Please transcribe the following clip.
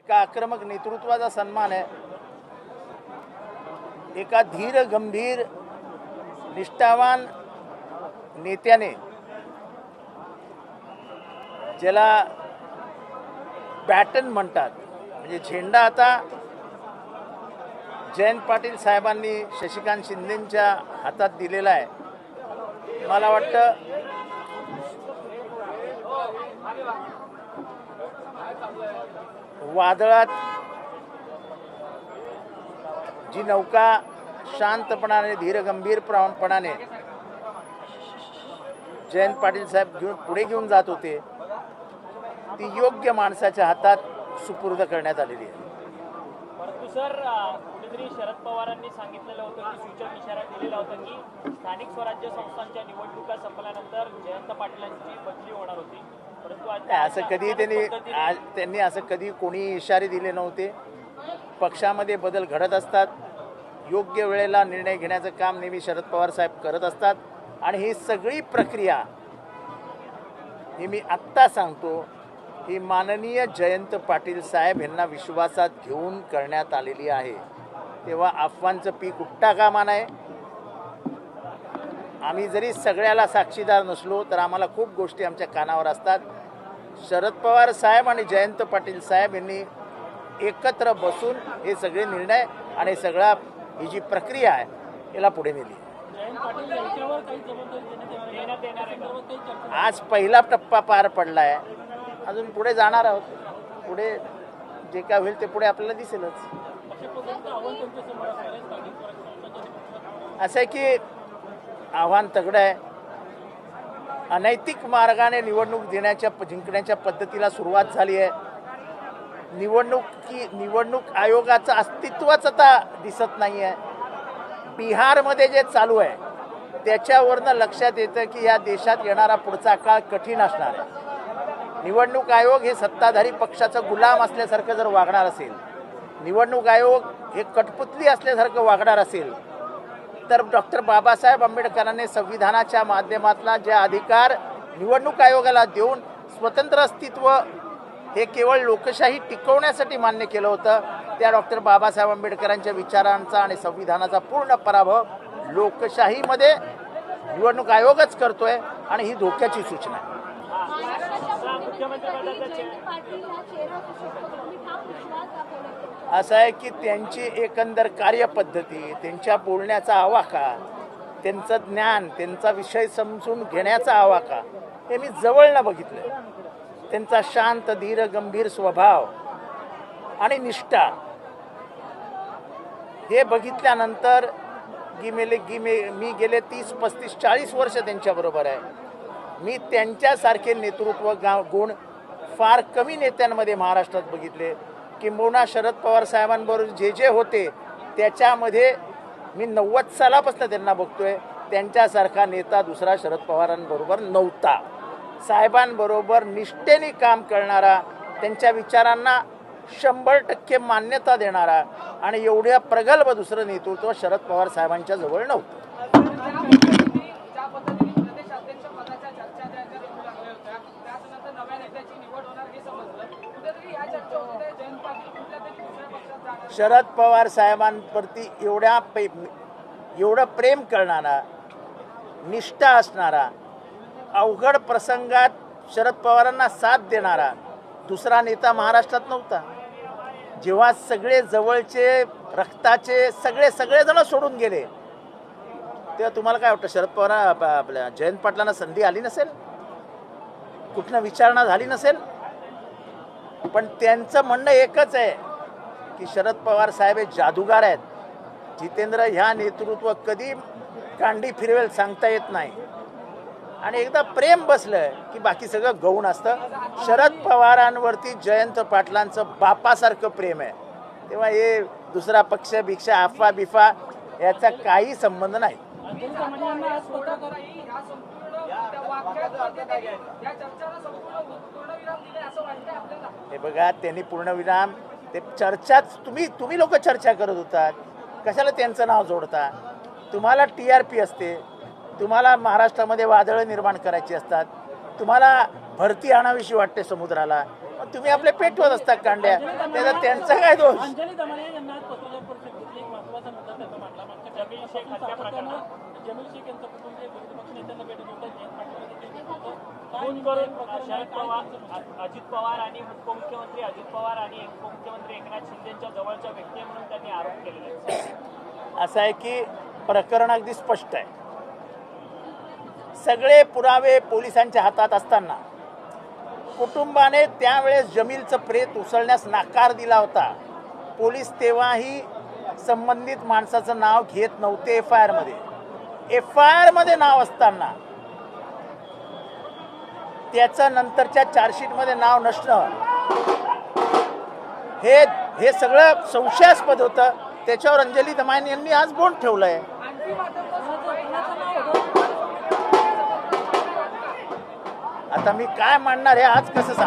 एका आक्रमक नेतृत्वाचा सन्मान आहे, एका धीर गंभीर निष्ठावान नेत्याने ज्याला बॅटन म्हणतात, म्हणजे झेंडा आता जयंत पाटील साहेबांनी शशिकांत शिंदेंच्या हातात दिलेला आहे. मला वाटतं वादळात जी नौका शांतपणाने धीरगंभीरपणाने जयंत पाटील साहेब पुढे घेऊन जात होते, ती योग्य माणसाच्या हातात सुपूर्द करण्यात आलेली आहे. परंतु सर, कुठेतरी शरद पवारांनी सांगितलेलं होतं की सूचक इशारा दिलेला होता की स्थानिक स्वराज्य संस्थांच्या निवडणुका संपल्यानंतर जयंत पाटलांची बदली होणार होती. परंतु असं कधी त्यांनी असं कधी कोणी इशारे दिले नव्हते. पक्षामध्ये बदल घडत असतात, योग्य वेळेला निर्णय घेण्याचं काम नेहमी शरद पवार साहेब करत असतात. आणि ही सगळी प्रक्रिया ही मी आत्ता सांगतो, ही माननीय जयंत पाटील साहेब यांना विश्वासात घेऊन करण्यात आलेली आहे. तेव्हा अफवांचं पीक उठता कामा नये. आम्ही जरी सगळ्याला साक्षीदार नसलो तर आम्हाला खूप गोष्टी आमच्या कानावर असतात. शरद पवार साहेब आणि जयंत पाटील साहेब यांनी एकत्र बसून हे सगळे निर्णय आणि सगळा ही जी प्रक्रिया आहे याला पुढे नेली. आज पहिला टप्पा पार पडला आहे, अजून पुढे जाणार आहोत. पुढे जे काय होईल ते पुढे आपल्याला दिसेलच. असं आहे की आव्हान तगडं आहे. अनैतिक मार्गाने निवडणूक जिंकण्याच्या पद्धतीला सुरुवात झाली आहे. निवडणूक आयोगाचं अस्तित्वच आता दिसत नाही आहे. बिहारमध्ये जे चालू आहे त्याच्यावरनं लक्षात येतं की या देशात येणारा पुढचा काळ कठीण असणार आहे. निवडणूक आयोग हे सत्ताधारी पक्षाचं गुलाम असल्यासारखं जर वागणार असेल, निवडणूक आयोग हे कठपुतली असल्यासारखं वागणार असेल, तर डॉक्टर बाबासाहेब आंबेडकरांनी संविधानाच्या माध्यमातला जे अधिकार निवडणूक आयोगाला देऊन स्वतंत्र अस्तित्व हे केवळ लोकशाही टिकवण्यासाठी मान्य केलं होतं, त्या डॉक्टर बाबासाहेब आंबेडकरांच्या विचारांचा आणि संविधानाचा पूर्ण पराभव लोकशाहीमध्ये निवडणूक आयोगच करतोय आणि ही धोक्याची सूचना आहे. असं आहे की त्यांची एकंदर कार्यपद्धती, त्यांच्या बोलण्याचा आवाका, त्यांचं ज्ञान, त्यांचा विषय समजून घेण्याचा आवाका हे मी जवळनं बघितलं. त्यांचा शांत धीर गंभीर स्वभाव आणि निष्ठा हे बघितल्यानंतर मी गेले 30, 35, 40 वर्ष त्यांच्याबरोबर आहे. मी त्यांच्यासारखे नेतृत्व गुण फार कमी नेत्यांमध्ये महाराष्ट्रात बघितले. किंबहुना शरद पवार साहेबांबरोबर जे होते त्याच्यामध्ये मी 90 सालापासून त्यांना बघतोय. त्यांच्यासारखा नेता दुसरा शरद पवारांबरोबर नव्हता. साहेबांबरोबर निष्ठेने काम करणारा, त्यांच्या विचारांना 100% मान्यता देणारा आणि एवढ्या प्रगल्भ दुसरं नेतृत्व शरद पवार साहेबांच्या जवळ नव्हतं. शरद पवार साहेबांप्रती एवढं प्रेम करणारा, निष्ठा असणारा, अवघड प्रसंगात शरद पवारांना साथ देणारा दुसरा नेता महाराष्ट्रात नव्हता. जेव्हा सगळे जवळचे रक्ताचे सगळेजण सोडून गेले तेव्हा तुम्हाला काय वाटतं, शरद पवार आपल्या जयंत पाटलांना संधी आली नसेल, कुठनं विचारणा झाली नसेल? पण त्यांचं म्हणणं एकच आहे की शरद पवार साहेब हे जादूगार आहेत. जितेंद्र ह्या नेतृत्व कधी कांडी फिरवेल सांगता येत नाही. आणि एकदा प्रेम बसलं की बाकी सगळं गौण असतं. शरद पवारांवरती जयंत पाटलांचं बापासारखं प्रेम आहे. तेव्हा हे दुसरा पक्ष भिक्षा अफवा बिफा याचा काही संबंध नाही. हे बघा, त्यांनी पूर्णविराम, ते चर्चाच तुम्ही लोक चर्चा करत होतात, कशाला त्यांचं नाव जोडता? तुम्हाला TRP असते, तुम्हाला महाराष्ट्रामध्ये वादळं निर्माण करायची असतात, तुम्हाला भरती आणावीशी वाटते समुद्राला, मग तुम्ही आपले पेटवत असता कांड्या, त्याचा त्यांचा काय दोष? अंजली दमाने यांना आज पत्रकार परिषदेत एक महत्त्वाचा मुद्दा त्यांचा मांडला. मागच्या जमील शेख हत्या प्रकरणात जमील शेख यांचं कुटुंबीय विरोधी पक्ष नेत्यांना भेटत होतं, जयंत पाटील देखील भेटत होतं. खून करून शरद पवार, अजित पवार आणि उपमुख्यमंत्री अजित पवार आणि उपमुख्यमंत्री एकनाथ शिंदेच्या जवळच्या व्यक्ती आहे म्हणून त्यांनी आरोप केलेले आहेत. असं आहे की प्रकरण अगदी स्पष्ट आहे. सगळे पुरावे पोलिसांच्या हातात असताना कुटुंबाने त्यावेळेस जमीलचं प्रेत उसळण्यास नकार दिला होता. पोलीस तेव्हाही संबंधित माणसाचं नाव घेत नव्हते FIR मध्ये. FIR मध्ये नाव असताना त्याचं नंतरच्या चार्जशीटमध्ये नाव नसणं हे सगळं संशयास्पद होतं. त्याच्यावर अंजली दमाने यांनी आज बोंड ठेवलंय. आता मी काय मांडणार हे आज कसं सांग.